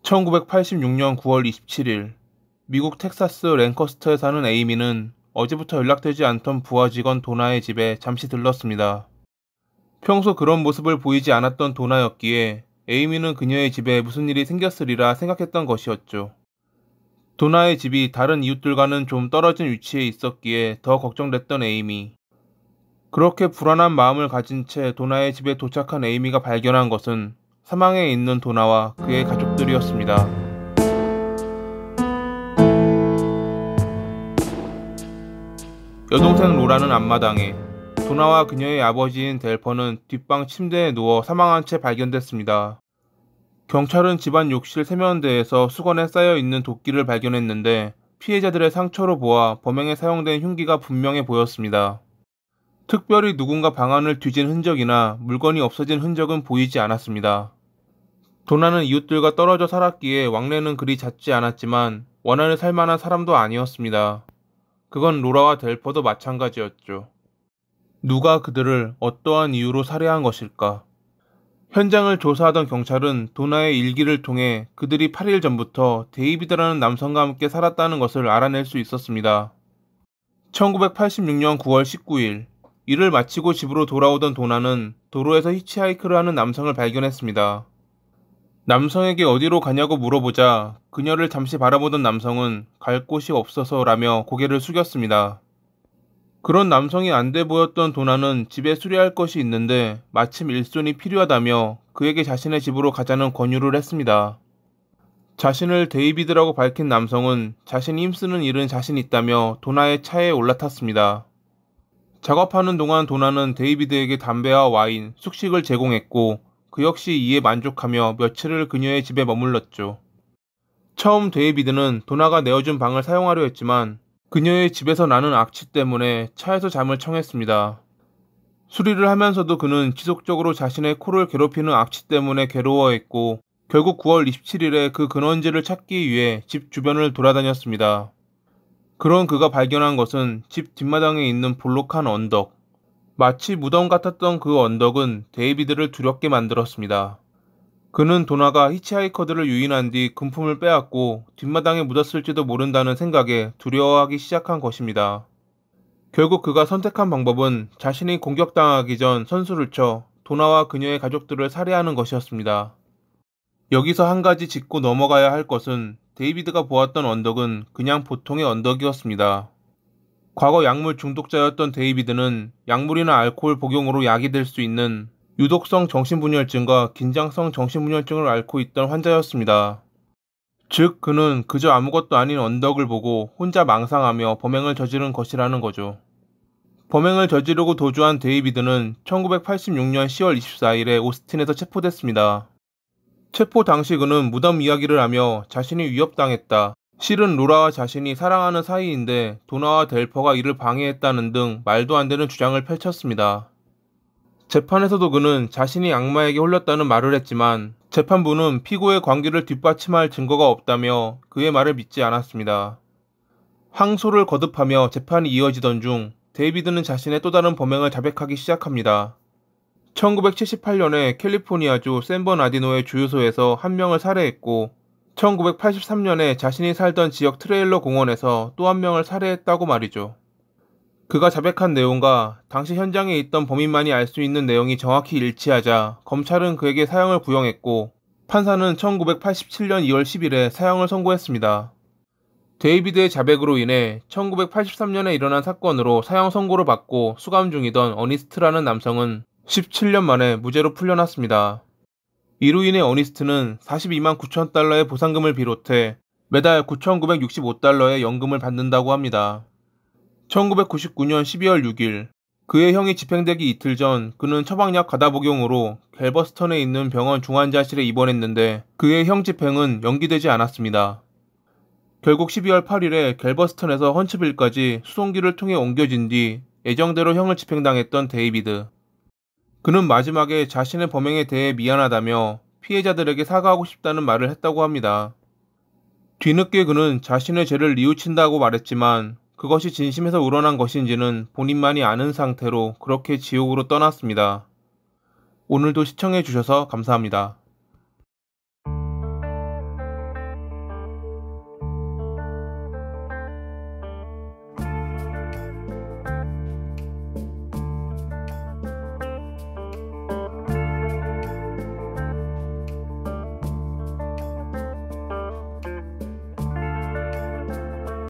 1986년 9월 27일 미국 텍사스 랜커스터에 사는 에이미는 어제부터 연락되지 않던 부하 직원 도나의 집에 잠시 들렀습니다. 평소 그런 모습을 보이지 않았던 도나였기에 에이미는 그녀의 집에 무슨 일이 생겼으리라 생각했던 것이었죠. 도나의 집이 다른 이웃들과는 좀 떨어진 위치에 있었기에 더 걱정됐던 에이미. 그렇게 불안한 마음을 가진 채 도나의 집에 도착한 에이미가 발견한 것은 사망해 있는 도나와 그의 가족들이었습니다. 여동생 로라는 앞마당에, 도나와 그녀의 아버지인 델퍼는 뒷방 침대에 누워 사망한 채 발견됐습니다. 경찰은 집안 욕실 세면대에서 수건에 쌓여있는 도끼를 발견했는데 피해자들의 상처로 보아 범행에 사용된 흉기가 분명해 보였습니다. 특별히 누군가 방안을 뒤진 흔적이나 물건이 없어진 흔적은 보이지 않았습니다. 도나는 이웃들과 떨어져 살았기에 왕래는 그리 잦지 않았지만 원한을 살만한 사람도 아니었습니다. 그건 로라와 델퍼도 마찬가지였죠. 누가 그들을 어떠한 이유로 살해한 것일까? 현장을 조사하던 경찰은 도나의 일기를 통해 그들이 8일 전부터 데이비드라는 남성과 함께 살았다는 것을 알아낼 수 있었습니다. 1986년 9월 19일, 일을 마치고 집으로 돌아오던 도나는 도로에서 히치하이크를 하는 남성을 발견했습니다. 남성에게 어디로 가냐고 물어보자 그녀를 잠시 바라보던 남성은 갈 곳이 없어서라며 고개를 숙였습니다. 그런 남성이 안 돼 보였던 도나는 집에 수리할 것이 있는데 마침 일손이 필요하다며 그에게 자신의 집으로 가자는 권유를 했습니다. 자신을 데이비드라고 밝힌 남성은 자신이 힘쓰는 일은 자신 있다며 도나의 차에 올라탔습니다. 작업하는 동안 도나는 데이비드에게 담배와 와인, 숙식을 제공했고 그 역시 이에 만족하며 며칠을 그녀의 집에 머물렀죠. 처음 데이비드는 도나가 내어준 방을 사용하려 했지만 그녀의 집에서 나는 악취 때문에 차에서 잠을 청했습니다. 수리를 하면서도 그는 지속적으로 자신의 코를 괴롭히는 악취 때문에 괴로워했고 결국 9월 27일에 그 근원지를 찾기 위해 집 주변을 돌아다녔습니다. 그런 그가 발견한 것은 집 뒷마당에 있는 볼록한 언덕. 마치 무덤 같았던 그 언덕은 데이비드를 두렵게 만들었습니다. 그는 도나가 히치하이커들을 유인한 뒤 금품을 빼앗고 뒷마당에 묻었을지도 모른다는 생각에 두려워하기 시작한 것입니다. 결국 그가 선택한 방법은 자신이 공격당하기 전 선수를 쳐 도나와 그녀의 가족들을 살해하는 것이었습니다. 여기서 한 가지 짚고 넘어가야 할 것은 데이비드가 보았던 언덕은 그냥 보통의 언덕이었습니다. 과거 약물 중독자였던 데이비드는 약물이나 알코올 복용으로 약이 될 수 있는 유독성 정신분열증과 긴장성 정신분열증을 앓고 있던 환자였습니다. 즉 그는 그저 아무것도 아닌 언덕을 보고 혼자 망상하며 범행을 저지른 것이라는 거죠. 범행을 저지르고 도주한 데이비드는 1986년 10월 24일에 오스틴에서 체포됐습니다. 체포 당시 그는 무덤 이야기를 하며 자신이 위협당했다. 실은 로라와 자신이 사랑하는 사이인데 도나와 델퍼가 이를 방해했다는 등 말도 안 되는 주장을 펼쳤습니다. 재판에서도 그는 자신이 악마에게 홀렸다는 말을 했지만 재판부는 피고의 관계를 뒷받침할 증거가 없다며 그의 말을 믿지 않았습니다. 항소를 거듭하며 재판이 이어지던 중 데이비드는 자신의 또 다른 범행을 자백하기 시작합니다. 1978년에 캘리포니아주 샌버나디노의 주유소에서 한 명을 살해했고 1983년에 자신이 살던 지역 트레일러 공원에서 또 한 명을 살해했다고 말이죠. 그가 자백한 내용과 당시 현장에 있던 범인만이 알 수 있는 내용이 정확히 일치하자 검찰은 그에게 사형을 구형했고 판사는 1987년 2월 10일에 사형을 선고했습니다. 데이비드의 자백으로 인해 1983년에 일어난 사건으로 사형 선고를 받고 수감 중이던 어니스트라는 남성은 17년 만에 무죄로 풀려났습니다. 이로 인해 어니스트는 42만 9천 달러의 보상금을 비롯해 매달 9,965달러의 연금을 받는다고 합니다. 1999년 12월 6일 그의 형이 집행되기 이틀 전 그는 처방약 과다 복용으로 갤버스턴에 있는 병원 중환자실에 입원했는데 그의 형 집행은 연기되지 않았습니다. 결국 12월 8일에 갤버스턴에서 헌츠빌까지 수송기를 통해 옮겨진 뒤 예정대로 형을 집행당했던 데이비드. 그는 마지막에 자신의 범행에 대해 미안하다며 피해자들에게 사과하고 싶다는 말을 했다고 합니다. 뒤늦게 그는 자신의 죄를 뉘우친다고 말했지만 그것이 진심에서 우러난 것인지는 본인만이 아는 상태로 그렇게 지옥으로 떠났습니다. 오늘도 시청해주셔서 감사합니다.